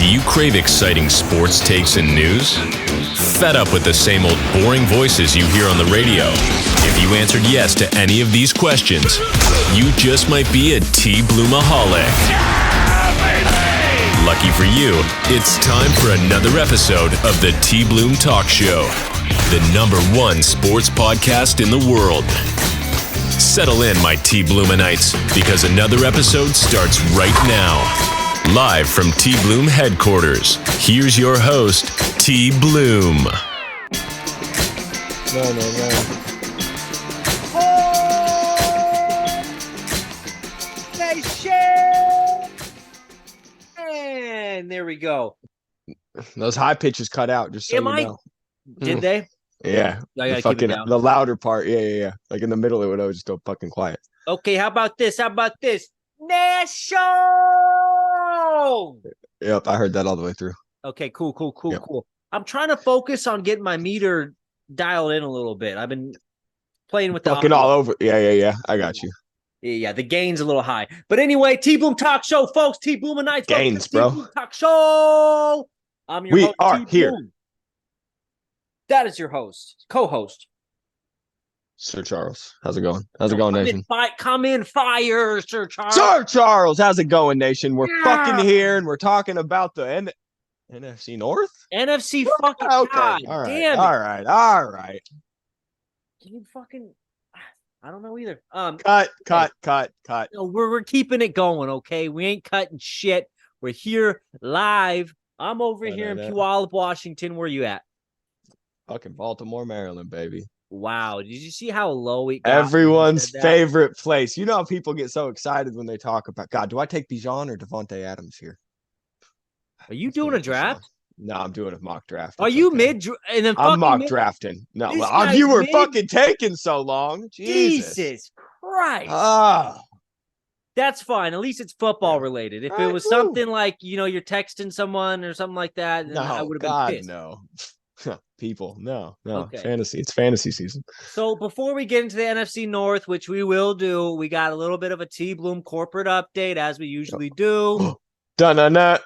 Do you crave exciting sports takes and news? Fed up with the same old boring voices you hear on the radio? If you answered yes to any of these questions, you just might be a TBloomaholic. Lucky for you, it's time for another episode of the TBloom Talk Show, the #1 sports podcast in the world. Settle in, my TBloomanites, because another episode starts right now. Live from TBloom headquarters, here's your host, TBloom. No. And there we go. Those high pitches cut out, just so you know. Did they? Yeah. I gotta keep it down. The louder part. Yeah. Like in the middle, it would always just go fucking quiet. Okay, how about this? Nation! Yep, I heard that all the way through. Okay, cool. I'm trying to focus on getting my meter dialed in a little bit. I've been playing with the fucking all over. Yeah. I got you. Yeah, the gain's a little high. But anyway, TBloom Talk Show, folks. TBloomanites. Gains, bro. TBloom Talk Show. I'm your host, are here. Bloom. That is your host, co-host, Sir Charles. How's it going? Nation? Come in fire, Sir Charles. Sir Charles, how's it going, Nation? We're fucking here, and we're talking about the NFC North? NFC fucking okay. God. All right. Damn it. All right. Can you fucking... I don't know either. Cut. No, we're keeping it going, okay? We ain't cutting shit. We're here live. I'm over here in Puyallup, Washington. Where you at? Fucking Baltimore, Maryland, baby. Wow. Did you see how low it got? Everyone's favorite place. You know how people get so excited when they talk about, God, do I take Bijan or Devontae Adams here? Are you doing a draft? No, I'm doing a mock draft. Are you mid? And then I'm mock drafting. No, you were fucking taking so long. Jesus Christ. That's fine. At least it's football related. If it was something like, you're texting someone or something like that, then I would have been pissed. No. People, no. Okay. Fantasy. It's fantasy season. So before we get into the NFC North, which we will do, we got a little bit of a TBloom corporate update as we usually do. No.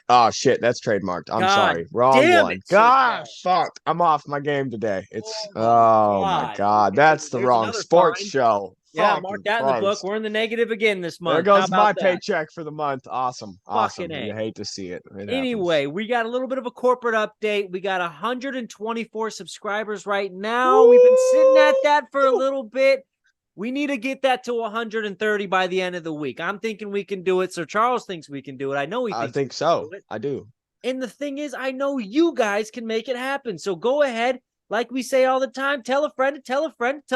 Oh shit, that's trademarked. I'm sorry. Wrong one. God, fuck. I'm off my game today. It's my God. That's the wrong sports show. Yeah, mark that in the book. We're in the negative again this month. There goes my paycheck for the month. Awesome. A. You hate to see it. Anyway, we got a little bit of a corporate update. We got 124 subscribers right now. We've been sitting at that for a little bit. We need to get that to 130 by the end of the week. I'm thinking we can do it. Sir Charles thinks we can do it. I know I think so. I do. And the thing is, I know you guys can make it happen. So go ahead. Like we say all the time, tell a friend, tell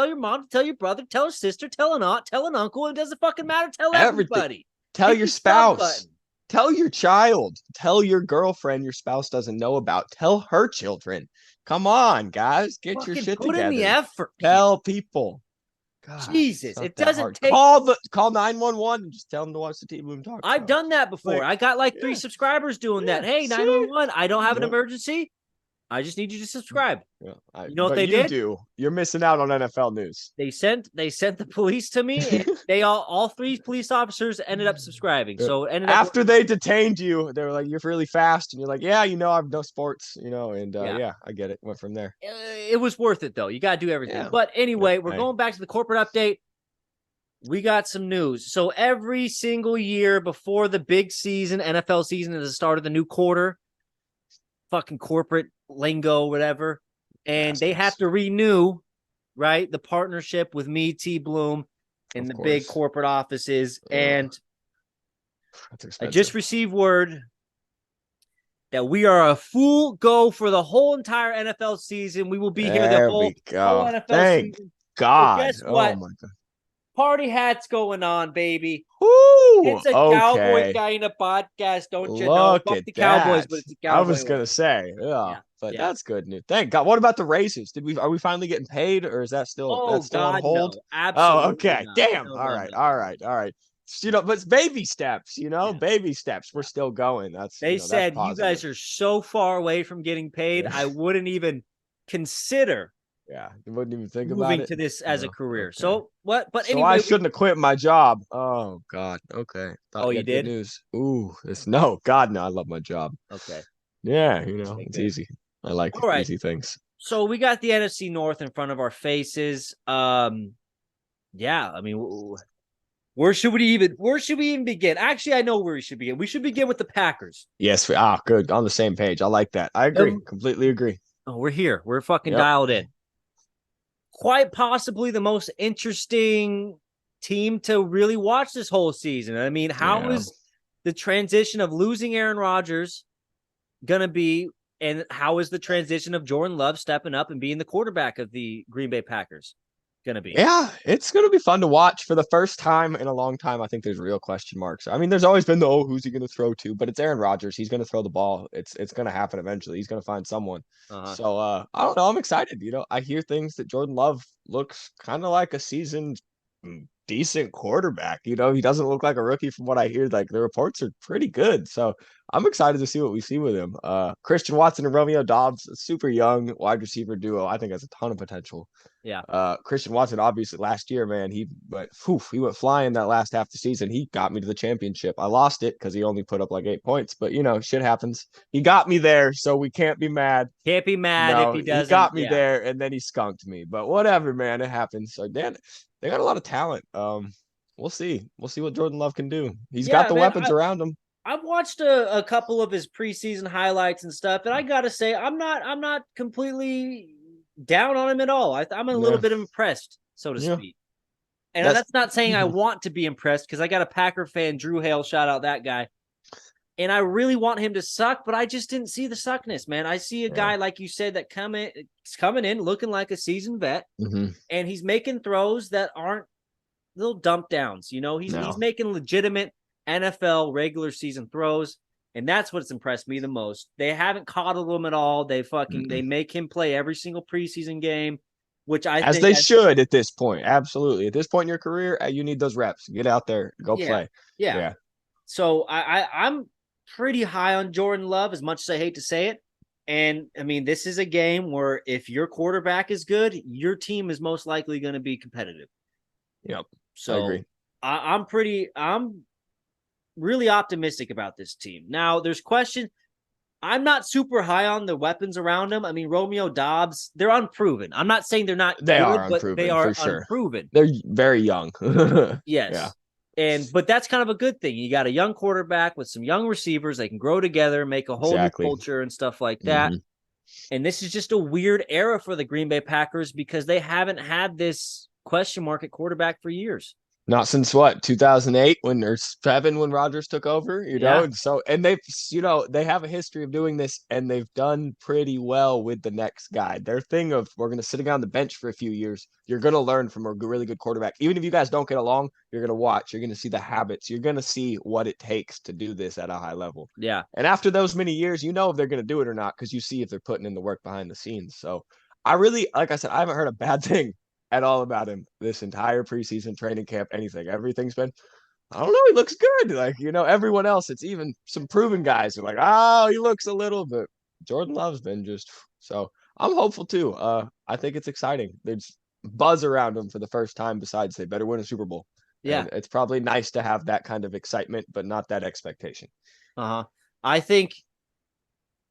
your mom, tell your brother, tell a sister, tell an aunt, tell an uncle. It doesn't fucking matter. Tell everybody. Tell your spouse. Tell your child. Tell your girlfriend your spouse doesn't know about. Tell her children. Come on, guys. Get fucking your shit put together. In the effort. Tell people. God, Jesus, it doesn't take. Call 911 and just tell them to watch the TBloom Talk Show. I've done that before. I got like 3 subscribers doing that. Hey, 911, I don't have an emergency. I just need you to subscribe. Yeah, you know what they did? You're missing out on NFL news. They sent the police to me. And they all 3 police officers ended up subscribing. Yeah. So after they detained you, they were like, "You're really fast," and you're like, "Yeah, I've no sports, and yeah, I get it." Went from there. It was worth it though. You got to do everything. Yeah. But anyway, we're going back to the corporate update. We got some news. So every single year before the big season, NFL season, at the start of the new quarter, fucking corporate lingo, whatever, and they have to renew, right, the partnership with me, TBloom, in the big corporate offices. And I just received word that we are a full go for the whole entire NFL season. We will be here the whole NFL Thank season. God. So guess what? Oh my God. Party hats going on, baby. Ooh, it's a cowboy guy in a podcast, don't you know? Fuck the Cowboys, but it's a cowboy. I was gonna say, but that's good news. Thank God. What about the raises? Are we finally getting paid, or is that still on hold? No. Absolutely. Oh, okay. Not. Damn. No, all right. But it's baby steps. Baby steps. We're still going. They said you guys are so far away from getting paid. I wouldn't even consider Yeah, you wouldn't even think about moving it. to this as a career. Okay. So what? But so anyway, I shouldn't have quit my job. Oh God. Okay. Thought you had did? good news. Ooh, no. God, no. I love my job. Okay. Yeah, it's easy. I like easy things. So we got the NFC North in front of our faces. Yeah, I mean, where should we even begin? Actually, I know where we should begin. We should begin with the Packers. Yes. Good. On the same page. I like that. I agree. Completely agree. Oh, we're here. We're fucking dialed in. Quite possibly the most interesting team to really watch this whole season. I mean, how is the transition of losing Aaron Rodgers going to be, and how is the transition of Jordan Love stepping up and being the quarterback of the Green Bay Packers going to be? Yeah, it's going to be fun to watch for the first time in a long time. I think there's real question marks. I mean, there's always been who's he going to throw to, but it's Aaron Rodgers. He's going to throw the ball. It's going to happen eventually. He's going to find someone. So I don't know. I'm excited. I hear things that Jordan Love looks kind of like a seasoned decent quarterback. He doesn't look like a rookie from what I hear. Like the reports are pretty good. So I'm excited to see what we see with him. Christian Watson and Romeo Doubs, a super young wide receiver duo, I think has a ton of potential. Yeah. Christian Watson, obviously last year, man, he went flying that last half of the season. He got me to the championship. I lost it because he only put up like 8 points, but shit happens. He got me there, so we can't be mad. Can't be mad if he doesn't. He got me there, and then he skunked me. But whatever, man, it happens. So Dan, they got a lot of talent. We'll see. We'll see what Jordan Love can do. He's got the weapons around him. I've watched a couple of his preseason highlights and stuff, and I gotta say, I'm not completely down on him at all. I'm a little bit impressed, so to speak. And that's not saying I want to be impressed, because I got a Packer fan, Drew Hale, shout out that guy. And I really want him to suck, but I just didn't see the suckness, man. I see a guy, like you said, that coming in looking like a seasoned vet, and he's making throws that aren't little dump downs. He's making legitimate NFL regular season throws, and that's what's impressed me the most. They haven't coddled him at all. They make him play every single preseason game, which I think should at this point. Absolutely, at this point in your career, you need those reps. Get out there, go play. Yeah. So I'm pretty high on Jordan Love, as much as I hate to say it. And I mean, this is a game where if your quarterback is good, your team is most likely going to be competitive. Yep. So I agree. I'm really optimistic about this team. Now, there's questions. I'm not super high on the weapons around them. I mean, Romeo Doubs, they're unproven. I'm not saying they're not they good, are but unproven, they are for sure. Unproven. They're very young. Yes. Yeah. But that's kind of a good thing. You got a young quarterback with some young receivers. They can grow together, make a whole new culture and stuff like that. And this is just a weird era for the Green Bay Packers, because they haven't had this question mark at quarterback for years. Not since 2008 when Rodgers took over, And so, and they have a history of doing this, and they've done pretty well with the next guy. Their thing of, we're going to sit on the bench for a few years. You're going to learn from a really good quarterback. Even if you guys don't get along, you're going to watch. You're going to see the habits. You're going to see what it takes to do this at a high level. Yeah. And after those many years, if they're going to do it or not, because you see if they're putting in the work behind the scenes. So I really, like I said, I haven't heard a bad thing at all about him this entire preseason, training camp, anything. Everything's been, I don't know, he looks good. Everyone else, it's even some proven guys are like, he looks a little bit. Jordan Love's been just, so I'm hopeful too. I think it's exciting. There's buzz around him for the first time, besides they better win a Super Bowl. Yeah. And it's probably nice to have that kind of excitement, but not that expectation. I think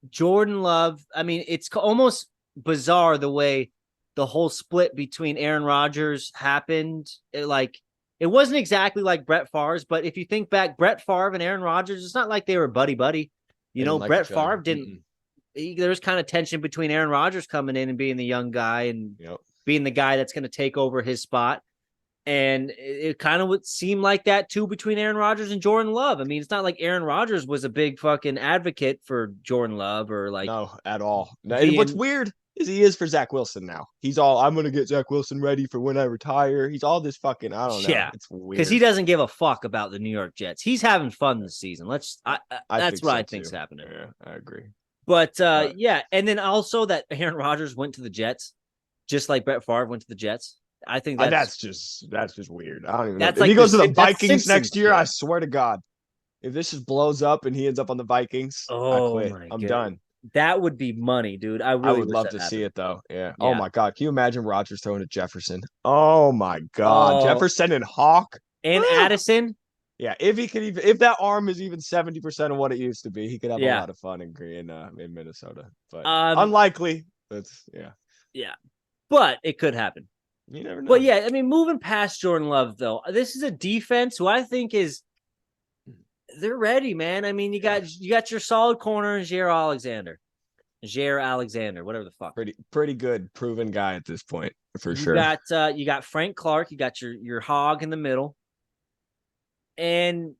Jordan Love, I mean, it's almost bizarre the way the whole split between Aaron Rodgers happened. It wasn't exactly like Brett Favre's, but if you think back, Brett Favre and Aaron Rodgers, it's not like they were buddy. Brett Favre didn't. There was kind of tension between Aaron Rodgers coming in and being the young guy and being the guy that's going to take over his spot. And it kind of would seem like that too between Aaron Rodgers and Jordan Love. I mean, it's not like Aaron Rodgers was a big fucking advocate for Jordan Love or no, at all. And what's weird is he is for Zach Wilson now. He's all, I'm going to get Zach Wilson ready for when I retire. He's all this fucking, I don't know. Yeah. It's weird. Because he doesn't give a fuck about the New York Jets. He's having fun this season. That's what I think's happening. Yeah, I agree. But yeah. And then also that Aaron Rodgers went to the Jets, just like Brett Favre went to the Jets. I think that's just weird. I don't even know. If he goes to the Vikings next year, I swear to God, if this just blows up and he ends up on the Vikings, I quit. I'm done. That would be money, dude. I would love to see it though. Yeah. Oh my God. Can you imagine Rodgers throwing to Jefferson? Oh my God. Jefferson and Hawk and Addison. Yeah, if that arm is even 70% of what it used to be, he could have a lot of fun in Minnesota. But unlikely. Yeah. But it could happen. You never know. But yeah, I mean, moving past Jordan Love though, this is a defense who I think they're ready, man. I mean, you got your solid corner, Jair Alexander, whatever the fuck. Pretty good, proven guy at this point for sure. You got Frank Clark, you got your hog in the middle. And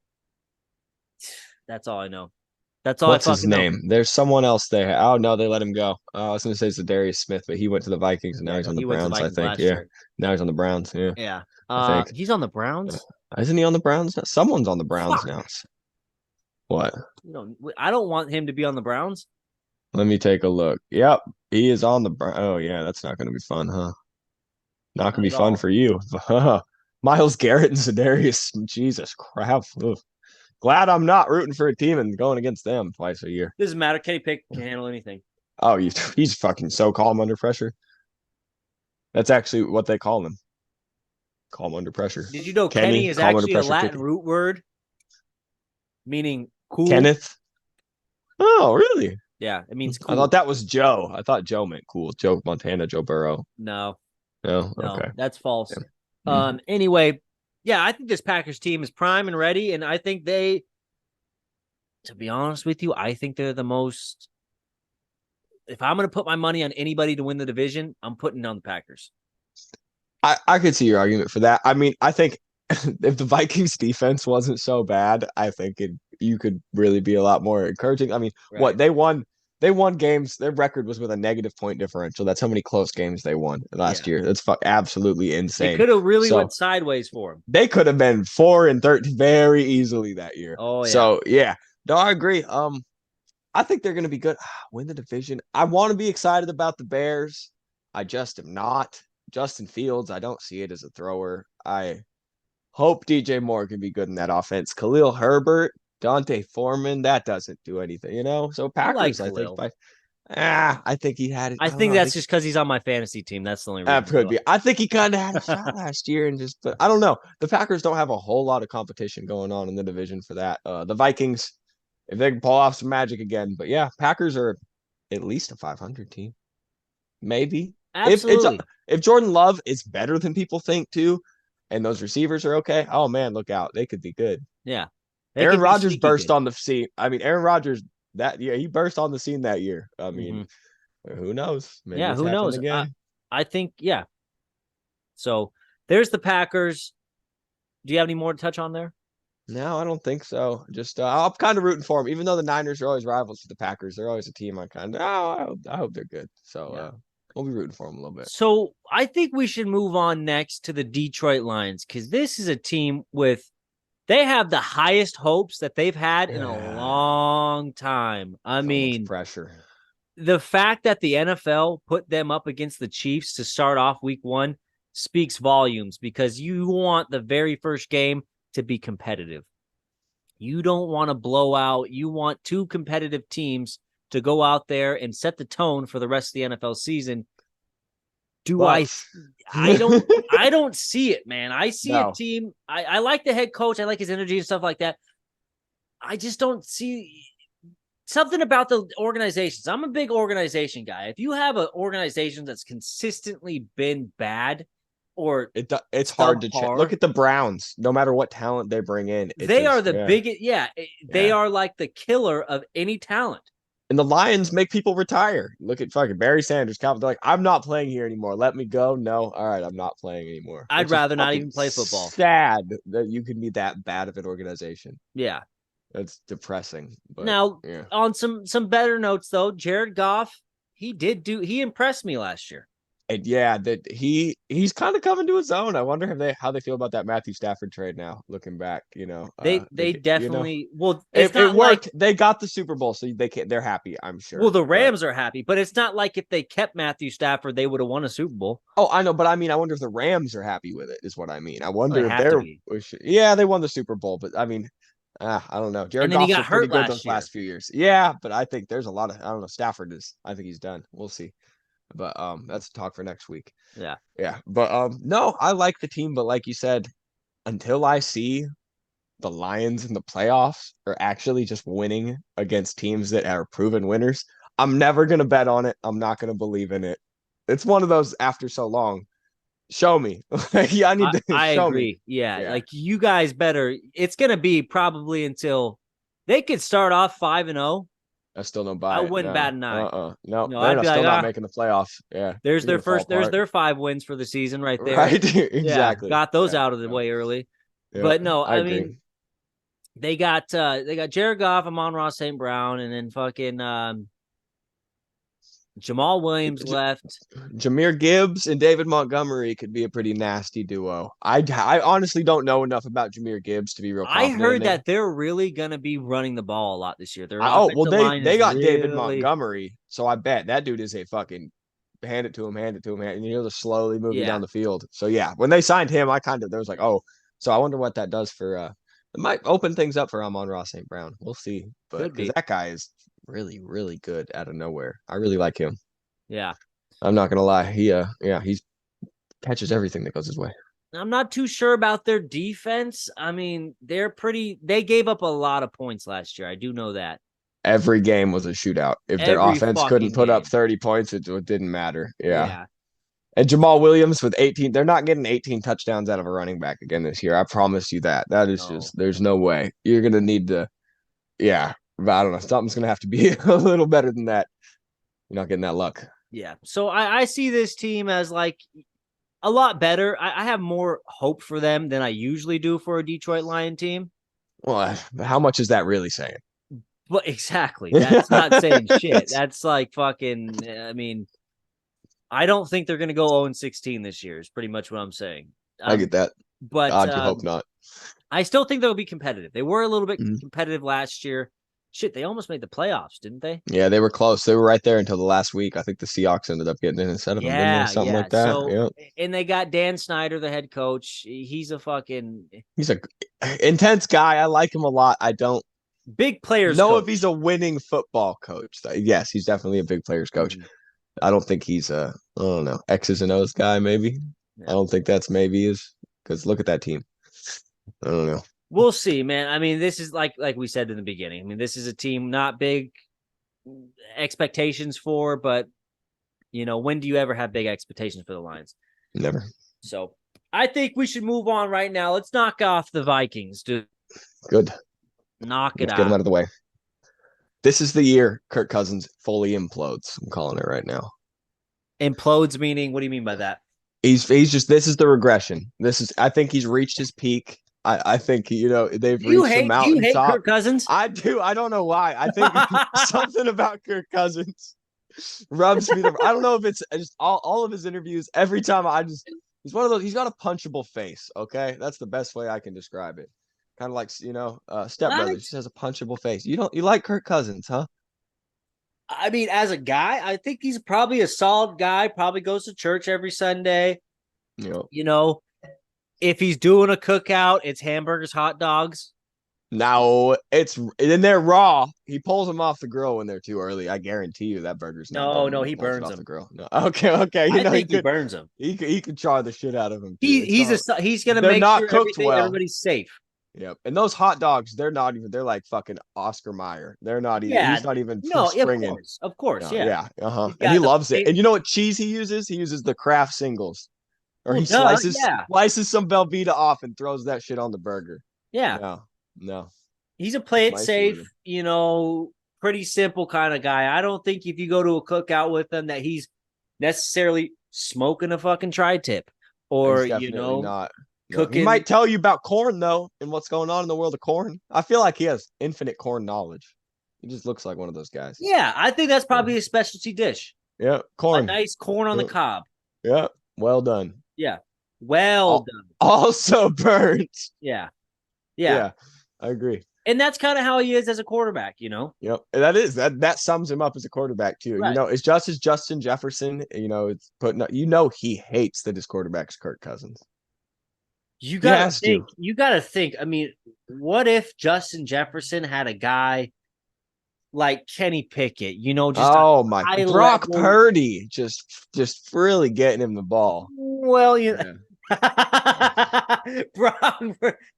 that's all I know. That's all. What's his name? There's someone else there. Oh no, they let him go. I was going to say it's Darius Smith, but he went to the Vikings and now he's on the Browns. I think. Yeah, now he's on the Browns. Yeah. Yeah. I think he's on the Browns. Isn't he on the Browns now? Someone's on the Browns now. What? I don't want him to be on the Browns. Let me take a look. Yep, he is on the Browns. Oh yeah, that's not going to be fun, huh? Not going to be fun for you. Myles Garrett and Za'Darius. Jesus crap. Ugh. Glad I'm not rooting for a team and going against them twice a year. Doesn't matter. Kenny Pickett can handle anything. Oh, he's fucking so calm under pressure. That's actually what they call him. Calm under pressure. Did you know Kenny is actually a Latin root word meaning cool? Kenneth? Oh, really? Yeah, it means cool. I thought that was Joe. I thought Joe meant cool. Joe Montana, Joe Burrow. No. Okay. That's false. Yeah. Anyway, yeah, I think this Packers team is prime and ready, and I think to be honest with you, I think they're the most. If I'm going to put my money on anybody to win the division, I'm putting on the Packers. I could see your argument for that. I mean, I think if the Vikings defense wasn't so bad, I think you could really be a lot more encouraging. I mean, What they won games. Their record was with a negative point differential. That's how many close games they won last year. That's absolutely insane. They could have really went sideways for them. They could have been 4-13 very easily that year. Oh yeah. So yeah, no, I agree. I think they're going to be good. Win the division. I want to be excited about the Bears. I just am not. Justin Fields, I don't see it as a thrower. I hope DJ Moore can be good in that offense. Khalil Herbert, Dante Foreman, that doesn't do anything, So Packers, I think. I think he had it. I think that's just because he's on my fantasy team. That's the only reason. That could be. I think he kind of had a shot last year, but I don't know. The Packers don't have a whole lot of competition going on in the division for that. The Vikings, if they can pull off some magic again, but yeah, Packers are at least a 500 team, maybe. Absolutely. If Jordan Love is better than people think too, and those receivers are okay, oh man, look out. They could be good. Yeah. Aaron Rodgers burst on the scene. I mean, Aaron Rodgers, he burst on the scene that year. I mean, who knows? Maybe who knows? I think, yeah. So there's the Packers. Do you have any more to touch on there? No, I don't think so. Just I'm kind of rooting for them. Even though the Niners are always rivals for the Packers, they're always a team I hope they're good. So we'll be rooting for them a little bit. So I think we should move on next to the Detroit Lions, because this is a team they have the highest hopes that they've had in a long time. I mean, pressure. The fact that the NFL put them up against the Chiefs to start off week 1 speaks volumes, because you want the very first game to be competitive. You don't want to blow out. You want two competitive teams to go out there and set the tone for the rest of the NFL season. I don't see it, man. I see a team. I like the head coach. I like his energy and stuff like that. I just don't see something about the organizations. I'm a big organization guy. If you have an organization that's consistently been bad, or it's hard to check. Look at the Browns. No matter what talent they bring in, they are the biggest. They are like the killer of any talent. And the Lions make people retire. Look at fucking Barry Sanders. Calvin, they're like, I'm not playing here anymore. Let me go. No. All right. I'm not playing anymore. I'd rather not even play football. Sad that you can be that bad of an organization. Yeah. That's depressing. But, now, on some better notes, though, Jared Goff, he impressed me last year. And that he's kind of coming to his own. I wonder how they feel about that Matthew Stafford trade now. Looking back, they definitely well. It worked. They got the Super Bowl, so they're happy. I'm sure. Well, the Rams are happy, but it's not like if they kept Matthew Stafford, they would have won a Super Bowl. Oh, I know, but I mean, I wonder if the Rams are happy with it. Is what I mean. I wonder if they're. Yeah, they won the Super Bowl, but I mean, I don't know. Jared And then he Goff's got pretty hurt good those last few years. Yeah, but I think there's a lot of I don't know. Stafford is. I think he's done. We'll see. But that's a talk for next week. Yeah. Yeah. But no, I like the team, but like you said, until I see the Lions in the playoffs are actually just winning against teams that are proven winners, I'm never gonna bet on it. I'm not gonna believe in it. It's one of those after so long. Show me. Yeah, I need to I show agree. me. Yeah, like you guys better. It's gonna be probably until they could start off 5-0. I still don't buy I it. wouldn't No. bat an eye. No, I'd be still like, not making the playoffs. Yeah. There's their first. There's their 5 wins for the season right there. Right. Exactly. Yeah, got those out of the way early. Yeah, But no, I agree. mean, they got Jared Goff, Amon-Ra St. Brown, and then fucking Jamal Williams left. Jahmyr Gibbs and David Montgomery could be a pretty nasty duo. I honestly don't know enough about Jahmyr Gibbs to be real confident. I heard that they're really going to be running the ball a lot this year. they got David Montgomery, so I bet that dude is a fucking hand it to him, and he'll just slowly move you down the field. So yeah, when they signed him, there was like, oh, so I wonder what that does for it might open things up for Amon-Ra St. Brown. We'll see. But because that guy is really, really good out of nowhere. I really like him. Yeah. I'm not gonna lie. He catches everything that goes his way. I'm not too sure about their defense. I mean, they gave up a lot of points last year. I do know that. Every game was a shootout. If their offense couldn't put up 30 points, it didn't matter. Yeah. And Jamal Williams with 18, they're not getting 18 touchdowns out of a running back again this year. I promise you that. That is just, there's no way. You're going to need to, but I don't know. Something's going to have to be a little better than that. You're not getting that luck. Yeah. So I see this team as like a lot better. I have more hope for them than I usually do for a Detroit Lion team. Well, how much is that really saying? Well, exactly. That's not saying shit. That's like fucking, I mean, I don't think they're going to go 0-16 this year is pretty much what I'm saying. I get that. But I hope not. I still think they'll be competitive. They were a little bit competitive last year. Shit, they almost made the playoffs, didn't they? Yeah, they were close. They were right there until the last week. I think the Seahawks ended up getting in instead of them, didn't they? Something like that. So, and they got Dan Snyder, the head coach. He's a intense guy. I like him a lot. I don't big players know coach. If he's a winning football coach. Yes, he's definitely a big players coach. I don't think he's I don't know, X's and O's guy, maybe. I don't think that's maybe is because look at that team. I don't know. We'll see, man. I mean, this is like we said in the beginning. I mean, this is a team not big expectations for, but when do you ever have big expectations for the Lions? Never. So I think we should move on right now. Let's knock off the Vikings, dude. Good. Let's get them out of the way. This is the year Kirk Cousins fully implodes. I'm calling it right now. Implodes meaning? What do you mean by that? He's just, this is the regression. I think he's reached his peak. I think, they've reached the mountaintop. You hate Kirk Cousins? I do. I don't know why. I think something about Kirk Cousins rubs me. I don't know if it's just all of his interviews. Every time he's one of those, he's got a punchable face. Okay. That's the best way I can describe it. Kind of like, Step Brothers. He has a punchable face. You like Kirk Cousins, huh? I mean, as a guy, I think he's probably a solid guy, probably goes to church every Sunday. Yep. If he's doing a cookout, it's hamburgers, hot dogs. No, they're raw. He pulls them off the grill when they're too early. I guarantee you that burger's not done. No, he burns them off the grill. No. Okay. I think he burns them. He could char the shit out of them. He's gonna make sure everybody's safe. Yep. And those hot dogs, they're like fucking Oscar Mayer. They're not even. Yeah, he's not even springing. Of course. No, yeah. And he loves it. And you know what cheese he uses? He uses the Kraft Singles. Or he slices some Velveeta off and throws that shit on the burger. Yeah. No. He's a play it safe, pretty simple kind of guy. I don't think if you go to a cookout with him that he's necessarily smoking a fucking tri-tip or, not. Cooking. He might tell you about corn, though, and what's going on in the world of corn. I feel like he has infinite corn knowledge. He just looks like one of those guys. Yeah, I think that's probably his specialty dish. Yeah, corn. A nice corn on the cob. Yeah, well done. Yeah. Well done. Also burnt. Yeah. I agree. And that's kind of how he is as a quarterback, Yep. That sums him up as a quarterback too. Right. It's just as Justin Jefferson, it's putting he hates that his quarterback's Kirk Cousins. You gotta think. I mean, what if Justin Jefferson had a guy like Kenny Pickett, just Brock Purdy, just really getting him the ball. Well, Brock,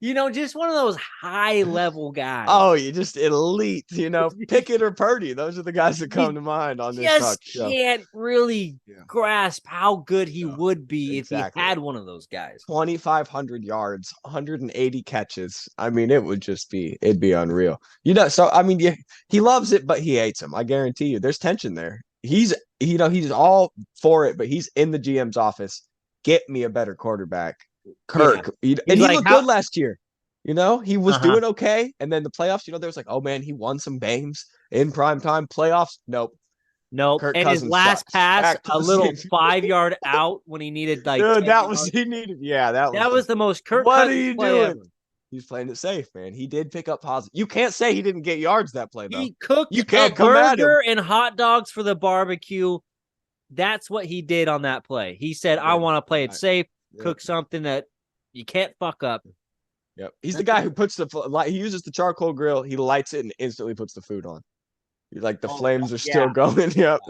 just one of those high level guys. Oh, you just elite, Pickett or Purdy. Those are the guys that come to mind on this talk show. Can't really grasp how good he would be if he had one of those guys. 2,500 yards, 180 catches. I mean, it'd be unreal. So I mean, he loves it, but he hates him. I guarantee you. There's tension there. He's all for it, but he's in the GM's office. Get me a better quarterback. Kirk. Yeah. He looked good last year. He was doing okay. And then the playoffs, there was like, oh man, he won some games in prime time. Playoffs, nope. Kirk and Cousins his last pass, a little 5-yard out when he needed dude, that was that was the most Kirk Cousins. What are you doing? Ever. He's playing it safe, man. He did pick up positive. You can't say he didn't get yards that play, though. He cooked a burger and hot dogs for the barbecue. That's what he did on that play. He said, I want to play it safe, cook something that you can't fuck up. Yep. He's the guy who he uses the charcoal grill, he lights it and instantly puts the food on. Like the flames are still going. Yep.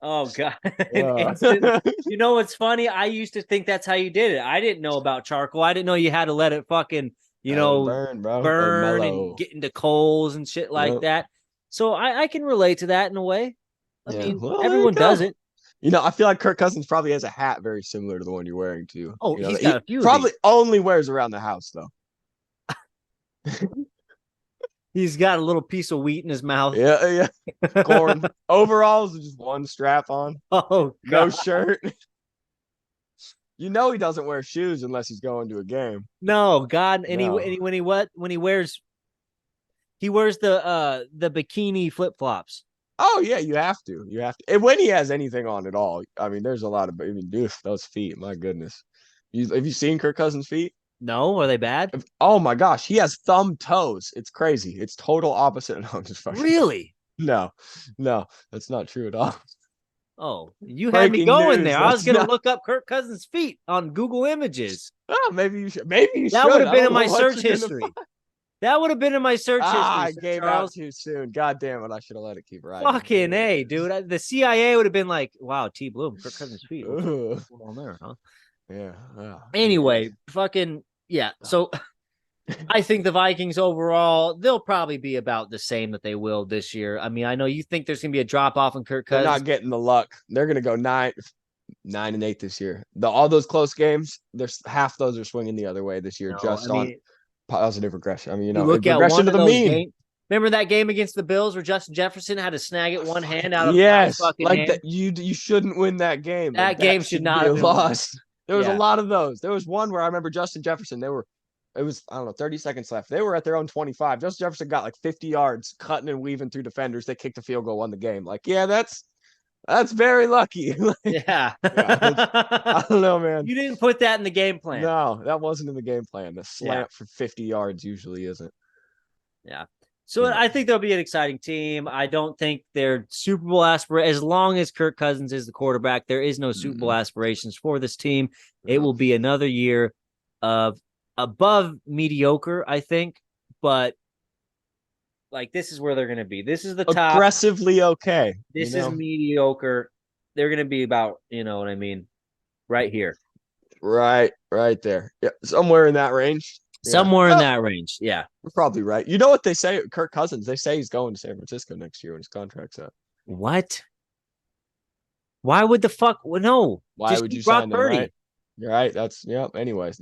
Oh, God. What's funny? I used to think that's how you did it. I didn't know about charcoal. I didn't know you had to let it fucking, burn, bro. Burn and get into coals and shit like that. So I can relate to that in a way. I mean, everyone does it. I feel like Kirk Cousins probably has a hat very similar to the one you're wearing, too. Oh, he's got a few. Probably only wears around the house, though. He's got a little piece of wheat in his mouth. Yeah. Corn. Overalls, just one strap on. Oh, God. No shirt. He doesn't wear shoes unless he's going to a game. No, God. And he wears the bikini flip-flops. Oh, yeah, you have to. And when he has anything on at all, I mean, there's a lot of, those feet, my goodness. Have you seen Kirk Cousins' feet? No, are they bad? Oh, my gosh, he has thumb toes. It's crazy. It's total opposite. No, I'm just fucking. Really? No, that's not true at all. Oh, you had me going there. I was going to look up Kirk Cousins' feet on Google Images. Oh, maybe you should. That would have been in my search history. That would have been in my search history. I gave out too soon. God damn it. I should have let it keep riding. Fucking A, dude. The CIA would have been like, wow, TBloom, Kirk Cousins' feet. What's going on there, huh? Yeah. Anyway, fucking, yeah. So I think the Vikings overall, they'll probably be about the same that they will this year. I mean, I know you think there's going to be a drop off in Kirk Cousins. They're not getting the luck. They're going to go 9-8 this year. All those close games, there's half those are swinging the other way this year. On positive regression. I mean, look regression at to the mean. Remember that game against the Bills where Justin Jefferson had to snag it one hand out of fucking hand? That you shouldn't win that game. That game should not have been lost. There was a lot of those. There was one where I remember Justin Jefferson. It was 30 seconds left. They were at their own 25. Justin Jefferson got like 50 yards, cutting and weaving through defenders. They kicked a field goal, won the game. Like, that's very lucky. I don't know, man. You didn't put that in the game plan. No, that wasn't in the game plan. The slant for 50 yards usually isn't. Yeah. So I think they'll be an exciting team. I don't think they're Super Bowl aspirations. As long as Kirk Cousins is the quarterback, there is no Super Bowl aspirations for this team. It will be another year of above mediocre, I think. But this is where they're going to be. This is the top. Aggressively okay. This is mediocre. They're going to be about, you know what I mean, right here. Right there. Yeah, somewhere in that range. Somewhere in that range, yeah. We're probably right. You know what they say, Kirk Cousins, they say he's going to San Francisco next year when his contract's up. What? Why would the fuck? Well, no. Why would you sign him, right? You're right. Anyways.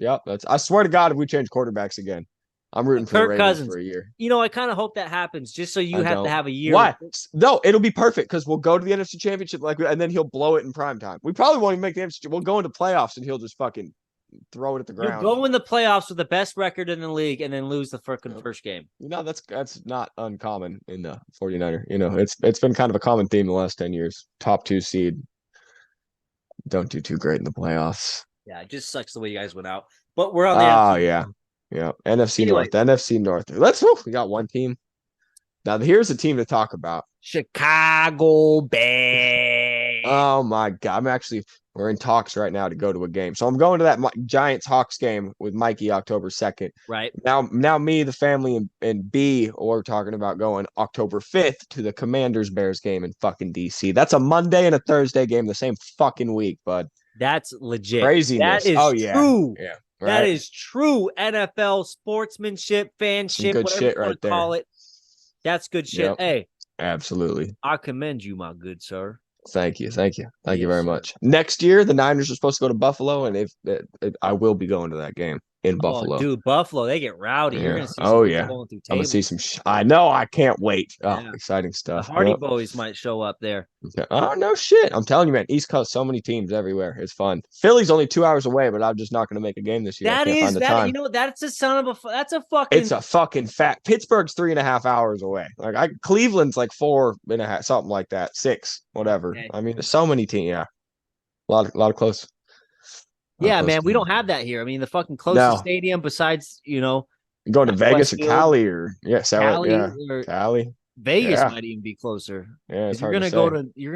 I swear to God, if we change quarterbacks again, I'm rooting for Kirk Cousins for a year. I kind of hope that happens just so you have to have a year. Why? No, it'll be perfect because we'll go to the NFC Championship and then he'll blow it in prime time. We probably won't even make the NFC. We'll go into playoffs and he'll just fucking throw it at the ground. You'll go in the playoffs with the best record in the league and then lose the freaking first game. That's not uncommon in the 49er. It's been kind of a common theme the last 10 years. Top 2 seed. Don't do too great in the playoffs. Yeah, it just sucks the way you guys went out. But we're on the NFC. Yeah. NFC North. The NFC North. We got one team. Now here's a team to talk about. Chicago Bears. Oh my God. We're in talks right now to go to a game. So I'm going to that Giants-Hawks game with Mikey October 2nd. Right. Now me, the family, and B, we're talking about going October 5th to the Commanders-Bears game in fucking D.C. That's a Monday and a Thursday game the same fucking week, bud. That's legit. Craziness. That is true. Yeah. Right? That is true NFL sportsmanship, fanship, good whatever shit you want right to call it. That's good shit. Yep. Hey. Absolutely. I commend you, my good sir. Thank you very much. Next year, the Niners are supposed to go to Buffalo, and I will be going to that game in Buffalo. Dude, Buffalo, they get rowdy. Yeah. You're gonna see some going through tables. I'm gonna see some. I know. I can't wait. Oh, exciting stuff. The Hardy Boys might show up there. Okay. Oh no shit! I'm telling you, man. East Coast, so many teams everywhere. It's fun. Philly's only 2 hours away, but I'm just not gonna make a game this year. I can't find the time. You know, that's a son of a. That's a fucking. It's a fucking fact. Pittsburgh's 3.5 hours away. Cleveland's like 4.5, something like that. 6, whatever. Okay. I mean, there's so many teams. Yeah, a lot of close. Yeah, man, we don't have that here. I mean, the fucking closest stadium besides, going to Vegas or Cali or Cali. Vegas might even be closer. Yeah, you're gonna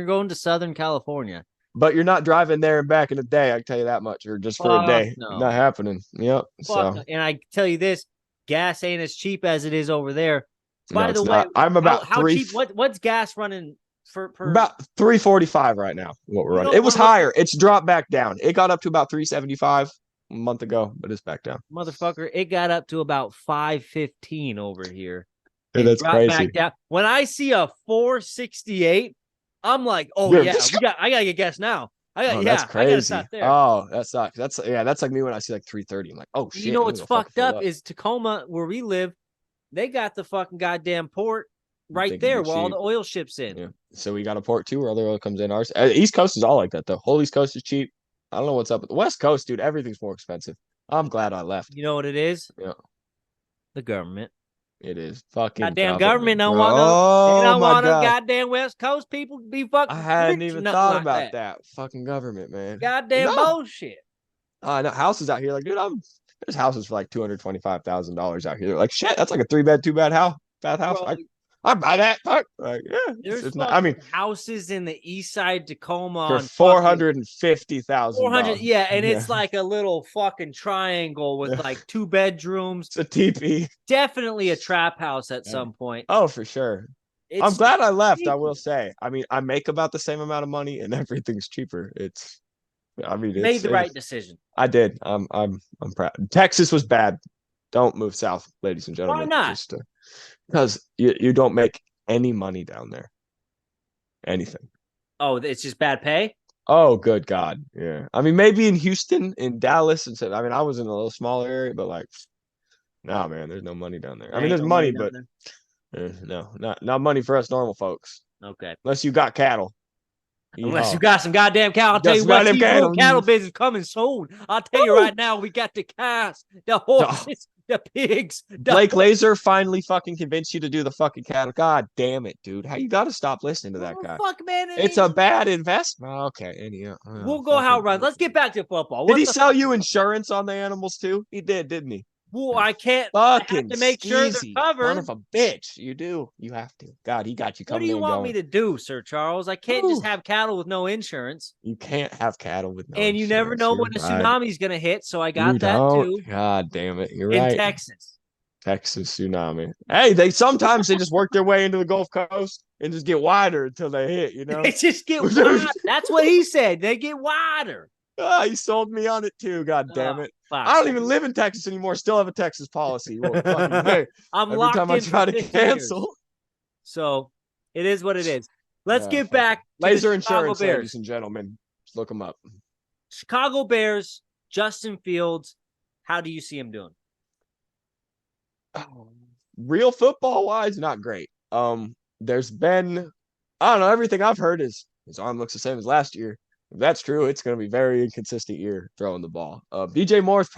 go into Southern California. But you're not driving there and back in a day, I can tell you that much, or just for a day. No. Not happening. Yep. No. And I tell you this, gas ain't as cheap as it is over there. By the way, not. I'm about how cheap? What's gas running for about $3.45 right now? What we're running. It was higher. It's dropped back down. It got up to about $3.75 a month ago, but it's back down. Motherfucker, it got up to about $5.15 over here. Hey, that's crazy. Back down. When I see a $4.68, I'm like, I gotta get gas now. That's crazy. I gotta stop there. Oh, that sucks. That's like me when I see like $3.30. I'm like, oh shit. You know what's fucked up is Tacoma, where we live. They got the fucking goddamn port right there where all the oil ships in. Yeah. So we got a port too where other oil comes in. Ours East Coast is all like that though. Whole East Coast is cheap. I don't know what's up with the West Coast, dude. Everything's more expensive. I'm glad I left. You know what it is? Yeah. The government. It is fucking goddamn government don't want they don't want no goddamn West Coast people to be fucking. I hadn't even thought about that. Fucking government, man. Goddamn bullshit. I know houses out here, like, dude, there's houses for like $225,000 out here. They're like, shit, that's like a 3-bed, 2-bed house. Bro, I buy that. Like, yeah. There's houses in the east side Tacoma for $450,000. $400, and it's like a little fucking triangle with like 2 bedrooms. It's a teepee. Definitely a trap house at some point. Oh, for sure. I'm glad I left. I will say. I mean, I make about the same amount of money, and everything's cheaper. Made the right decision. I did. I'm proud. Texas was bad. Don't move south, ladies and gentlemen. Why not? Because you don't make any money down there. Anything. Oh, it's just bad pay? Oh, good God. Yeah. I mean, maybe in Houston, in Dallas, I was in a little smaller area, but like, nah, man, there's no money down there. I mean, there's money, but no, not money for us normal folks. Okay. Unless you got cattle. Unless you got some goddamn cattle. I'll tell you what, cattle business coming soon. I'll tell you right now, we got the cows, the horses, the pigs. Blake Laser finally fucking convinced you to do the fucking cattle. God damn it, dude. How you got to stop listening to that guy. Fuck, man. It's a bad investment. Okay. Anyhow, we'll go how it runs. Let's get back to football. Did he sell you insurance on the animals too? He did, didn't he? Well, I can't. Fucking have to make sure they're covered. Son of a bitch. You do. You have to. God, he got you coming. What do you want me to do, Sir Charles? I can't just have cattle with no insurance. You can't have cattle with no insurance. And you never know when a tsunami's going to hit, so I got that too. God damn it. You're right. In Texas tsunami. Hey, they just work their way into the Gulf Coast and just get wider until they hit, you know? They just get wider. That's what he said. They get wider. He sold me on it too. God damn it. I don't even live in Texas anymore. Still have a Texas policy. I'm locked every time I try to cancel. Years. So it is what it is. Let's get back to Laser Insurance, ladies and gentlemen. Just look them up. Chicago Bears, Justin Fields. How do you see him doing? Real football wise, not great. There's been, I don't know, everything I've heard is his arm looks the same as last year. If that's true, it's going to be a very inconsistent year throwing the ball. DJ Moore is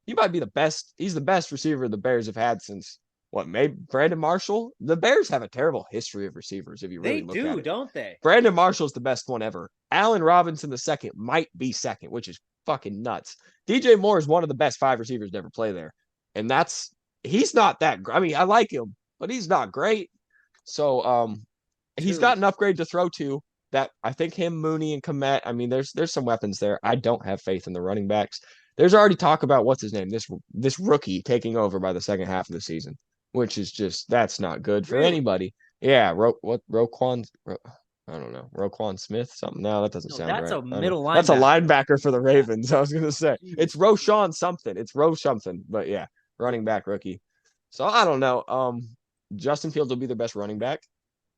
he might be the best. He's the best receiver the Bears have had since maybe Brandon Marshall. The Bears have a terrible history of receivers if you really look at it. Don't they? Brandon Marshall's the best one ever. Allen Robinson the second might be second, which is fucking nuts. DJ Moore is one of the best 5 receivers to ever play there. And he's not that great. I mean, I like him, but he's not great. So he's got an upgrade to throw to I think him, Mooney, and Kmet. I mean, there's some weapons there. I don't have faith in the running backs. There's already talk about what's his name, this rookie taking over by the second half of the season, which is just that's not good for anybody. Yeah, Roquan. I don't know, Roquan Smith, something. No, that doesn't sound right. That's a middle linebacker. That's a linebacker for the Ravens. I was gonna say it's Roshan something. It's Roche something, but yeah, running back rookie. So I don't know. Justin Fields will be the best running back.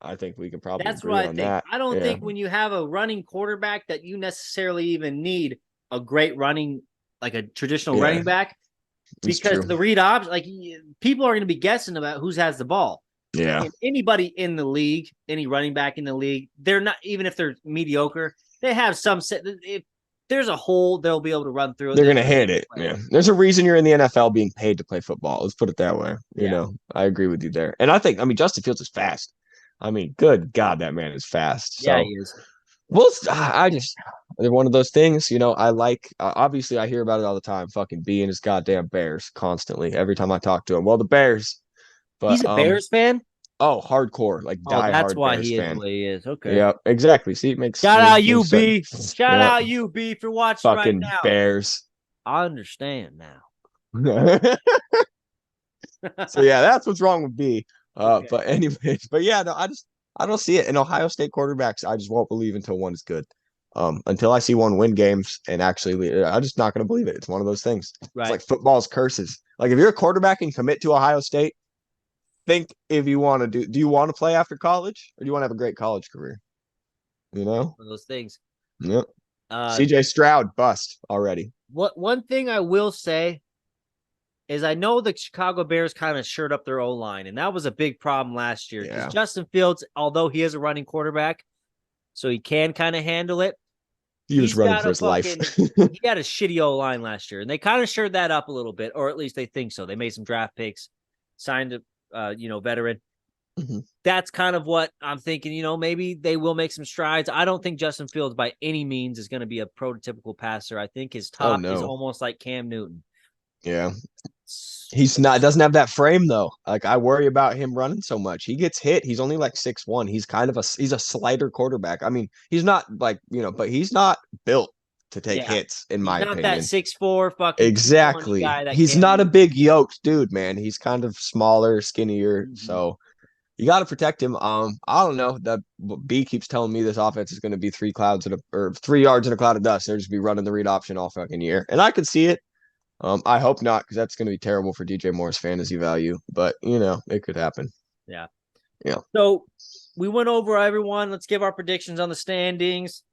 I think we can probably agree on that. I don't think when you have a running quarterback that you necessarily even need a great running, like a traditional running back, because the read option, like people are going to be guessing about who has the ball. Yeah. And anybody in the league, any running back in the league, they're not, even if they're mediocre, they have some set. If there's a hole, they'll be able to run through it. They're going to hit it. Yeah. There's a reason you're in the NFL being paid to play football. Let's put it that way. You know, I agree with you there. And I think, Justin Fields is fast. Good God, that man is fast. So, yeah, he is. Well, they're one of those things, I like, obviously I hear about it all the time, fucking B and his goddamn Bears constantly, every time I talk to him. Well, the Bears. But, he's a Bears fan? Oh, hardcore, like die hard. That's why Bears he is fan. the way he is. Okay. Yeah, exactly. See, it makes shout out you, B. Shout out you, B, for watching fucking right now. Bears. I understand now. So yeah, that's what's wrong with B. But anyways, but yeah, no, I don't see it. And Ohio State quarterbacks, I just won't believe until one is good. Until I see one win games and actually, I'm just not going to believe it. It's one of those things. Right. It's like football's curses. Like if you're a quarterback and commit to Ohio State, think if you want to do you want to play after college or do you want to have a great college career? One of those things. Yep. CJ Stroud bust already. One thing I will say is I know the Chicago Bears kind of shored up their O-line, and that was a big problem last year. Because Justin Fields, although he is a running quarterback, so he can kind of handle it. He was running for his life. He had a shitty O-line last year, and they kind of shored that up a little bit, or at least they think so. They made some draft picks, signed a veteran. Mm-hmm. That's kind of what I'm thinking. Maybe they will make some strides. I don't think Justin Fields by any means is going to be a prototypical passer. I think his top is almost like Cam Newton. Yeah. He's not, doesn't have that frame though. Like I worry about him running so much. He gets hit. He's only like 6'1". He's kind of he's a slighter quarterback. He's not like, but he's not built to take hits in my opinion. Not that 6'4" fucking exactly. He's not a big yoked dude, man. He's kind of smaller, skinnier. Mm-hmm. So you got to protect him. I don't know. The B keeps telling me this offense is going to be 3 yards in a cloud of dust. They're just be running the read option all fucking year, and I could see it. I hope not, because that's going to be terrible for DJ Moore's fantasy value. But, it could happen. Yeah. Yeah. So we went over everyone. Let's give our predictions on the standings.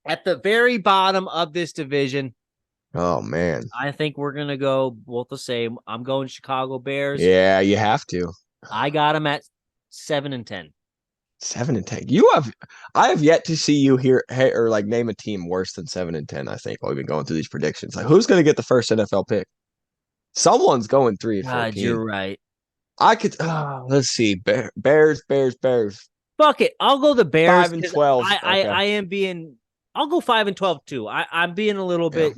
At the very bottom of this division. Oh, man. I think we're going to go both the same. I'm going Chicago Bears. Yeah, you have to. I got them at 7-10. 7-10. I have yet to see you here or like name a team worse than 7-10. I think while we've been going through these predictions, like who's going to get the first NFL pick? Someone's going 3-14. God, you're right. I could. Let's see. Bears. Fuck it. I'll go the Bears. 5-12. I am being. I'll go 5-12 too. I'm being a little bit,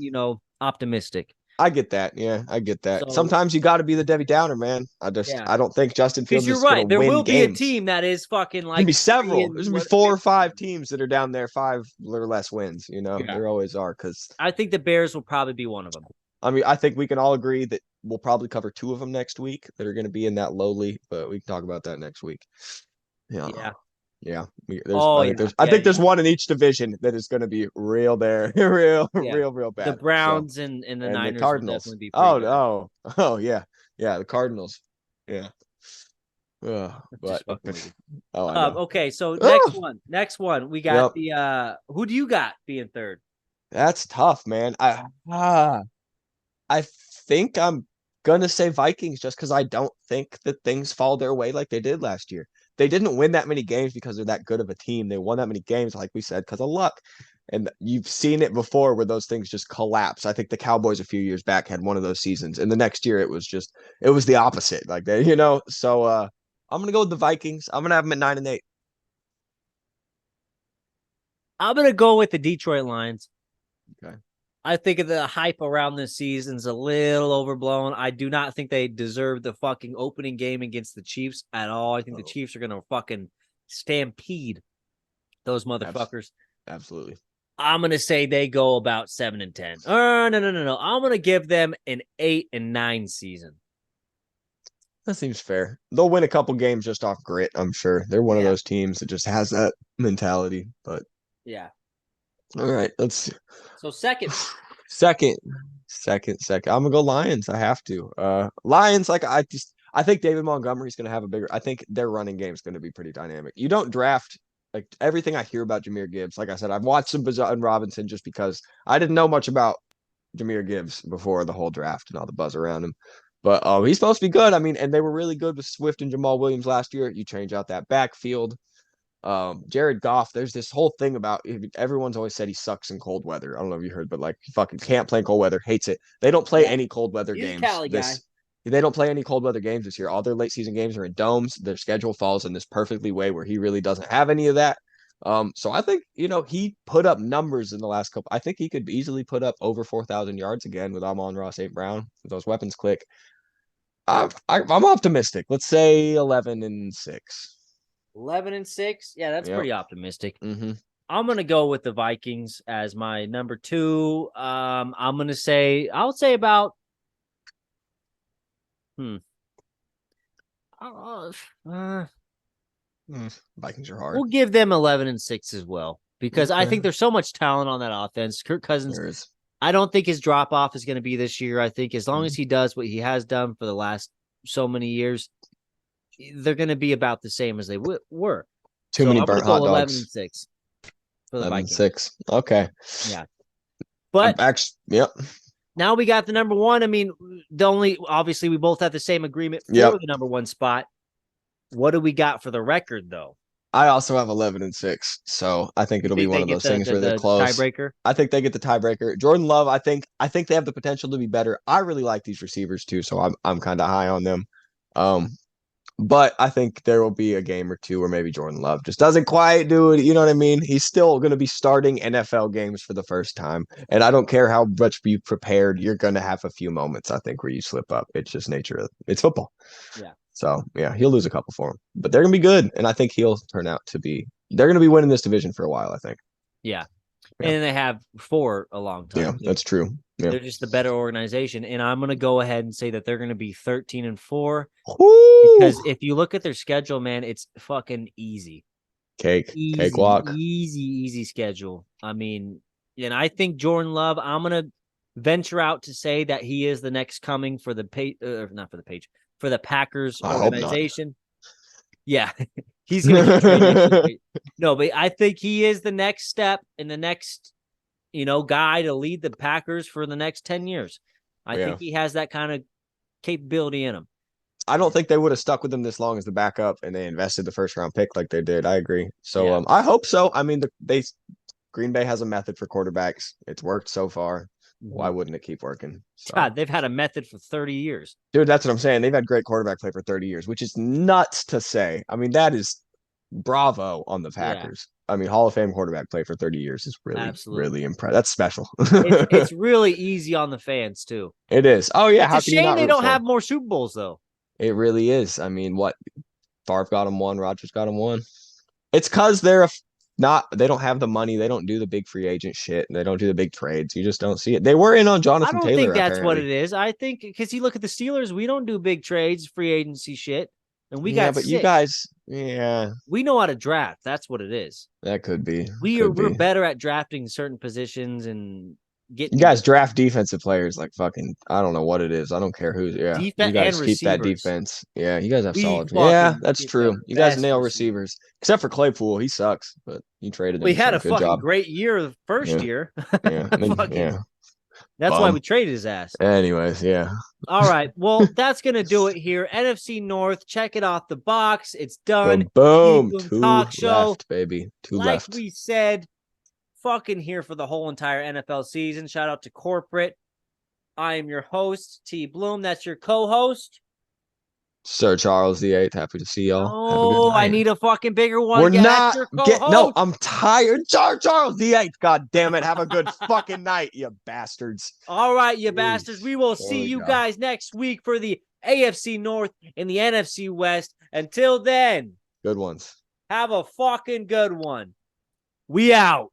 optimistic. I get that. Yeah, I get that. So, sometimes you got to be the Debbie Downer, man. I don't think Justin Fields is going to win games. There will be a team that is fucking like. There'll be several. There's going to be 4 or 5 teams that are down there, 5 or less wins. There always are. Because I think the Bears will probably be one of them. I think we can all agree that we'll probably cover 2 of them next week that are going to be in that lowly, but we can talk about that next week. Yeah. I think there's one in each division that is going to be real there, real bad. The Browns and the Niners, the Cardinals. Will definitely be yeah, the Cardinals. Yeah. Okay, so next one, we got the who do you got being third? That's tough, man. I think I'm gonna say Vikings just because I don't think that things fall their way like they did last year. They didn't win that many games because they're that good of a team. They won that many games, like we said, because of luck. And you've seen it before where those things just collapse. I think the Cowboys a few years back had one of those seasons. And the next year it was the opposite. Like they, So I'm gonna go with the Vikings. I'm gonna have them at 9-8. I'm gonna go with the Detroit Lions. Okay. I think the hype around this season's a little overblown. I do not think they deserve the fucking opening game against the Chiefs at all. I think the Chiefs are going to fucking stampede Those motherfuckers. Absolutely. I'm going to say they go about 7-10. No. I'm going to give them an 8-9 season. That seems fair. They'll win a couple games just off grit, I'm sure. They're one of those teams that just has that mentality. But yeah. All right, let's see. So second. I'm gonna go Lions. I have to. Lions, I think David Montgomery's gonna have I think their running game is gonna be pretty dynamic. You don't draft like everything I hear about Jahmyr Gibbs. Like I said, I've watched some Bijan Robinson just because I didn't know much about Jahmyr Gibbs before the whole draft and all the buzz around him. But he's supposed to be good. I mean, and they were really good with Swift and Jamal Williams last year. You change out that backfield. Jared Goff, there's this whole thing about everyone's always said he sucks in cold weather. I don't know if you heard, but like he fucking can't play in cold weather, hates it. They don't play any cold weather games. They don't play any cold weather games this year. All their late season games are in domes. Their schedule falls in this perfectly way where he really doesn't have any of that. So I think, he put up numbers in the last couple. I think he could easily put up over 4,000 yards again with Amon-Ra St. Brown. If those weapons click. I'm optimistic. Let's say 11-6. 11-6? Yeah, that's pretty optimistic. Mm-hmm. I'm going to go with the Vikings as my number 2. I'm going to say, I'll say about Vikings are hard. We'll give them 11-6 as well because I think there's so much talent on that offense. Kirk Cousins, I don't think his drop off is going to be this year. I think as long as he does what he has done for the last so many years, they're going to be about the same as they were. Too many burnt hot dogs. 11-6 for the Vikings. 11-6. Okay. Yeah. But yep. Now we got the number 1. I mean, obviously we both have the same agreement for the number 1 spot. What do we got for the record, though? I also have 11-6, so I think it'll be one of those things where they're close. Tiebreaker. I think they get the tiebreaker. Jordan Love, I think they have the potential to be better. I really like these receivers too, so I'm kind of high on them. But I think there will be a game or two where maybe Jordan Love just doesn't quite do it. You know what I mean? He's still going to be starting NFL games for the first time, and I don't care how much you prepared. You're going to have a few moments, I think, where you slip up. It's just it's football. Yeah. So, he'll lose a couple for him. But they're going to be good, and I think he'll turn out to be – they're going to be winning this division for a while, I think. Yeah. And they have for a long time. Yeah, that's true. Yeah. They're just the better organization, and I'm going to go ahead and say that they're going to be 13-4. Woo! Because if you look at their schedule, man, it's fucking easy. Cakewalk. Easy schedule. I mean, and I think Jordan Love, I'm going to venture out to say that he is the next coming for the for the Packers organization. Yeah, he's going to get traded. No, but I think he is the next step and the next, guy to lead the Packers for the next 10 years. I think he has that kind of capability in him. I don't think they would have stuck with him this long as the backup, and they invested the first round pick like they did. I agree. So I hope so. I mean, Green Bay has a method for quarterbacks. It's worked so far. Why wouldn't it keep working? So. God, they've had a method for 30 years. Dude, that's what I'm saying. They've had great quarterback play for 30 years, which is nuts to say. I mean, that is bravo on the Packers. Yeah. I mean, Hall of Fame quarterback play for 30 years is really impressive. That's special. It's really easy on the fans, too. It is. Oh, yeah. It's a shame they don't have more Super Bowls, though. It really is. I mean, Favre got him 1, Rodgers got him 1. It's because they don't have the money. They don't do the big free agent shit. And they don't do the big trades. You just don't see it. They were in on Jonathan Taylor. I don't think that's what it is. I think because you look at the Steelers, we don't do big trades, free agency shit. And we got you guys, we know how to draft. That's what it is. That could be. We're better at drafting certain positions and getting. You guys draft defensive players like fucking. I don't know what it is. I don't care who's. Yeah, you guys keep that defense. Yeah, you guys have solid. Yeah, that's true. You guys nail receivers, except for Claypool. He sucks, but you traded him. We had a fucking great year the first year. Yeah. That's why we traded his ass. Anyways, yeah. All right. Well, that's going to do it here. NFC North. Check it off the box. It's done. Boom. TBloom Talk Show. Left, baby. Two left. Like we said, fucking here for the whole entire NFL season. Shout out to corporate. I am your host, TBloom. That's your co-host, Sir Charles the 8th. Happy to see y'all. Oh, I need a fucking bigger one. We're not no, I'm tired. Charles the 8th. God damn it. Have a good fucking night, you bastards. All right, you bastards. We will see you guys next week for the AFC North and the NFC West. Until then, good ones. Have a fucking good one. We out.